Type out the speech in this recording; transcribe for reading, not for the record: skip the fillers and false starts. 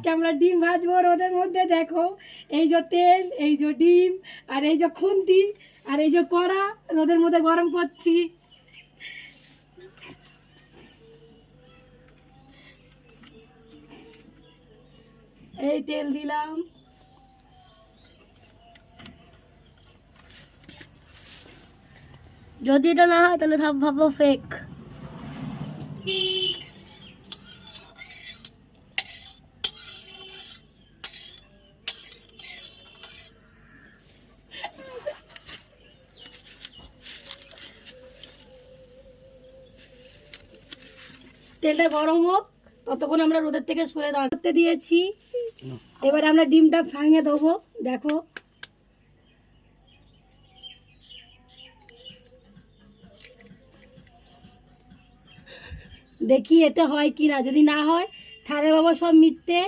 আজকে আমরা ডিম ভাজবো রোদের মধ্যে। দেখো এই যে তেল, এই যে ডিম, আর এই যে খুন্তি, আর এই যে কড়া রোদের মধ্যে গরম করছি। এই তেল দিলাম, যদি এটা না হয় তাহলে সব ভাবো ফেক। তেলটা গরম হোক, ততক্ষণ আমরা রোদের থেকে সরে দাঁড়াতে দিয়েছি। এবার আমরা ডিমটা ভাঙে দেবো। দেখো দেখি এতে হয় কি না, যদি না হয় তাহলে বাবা সব মিথ্যে।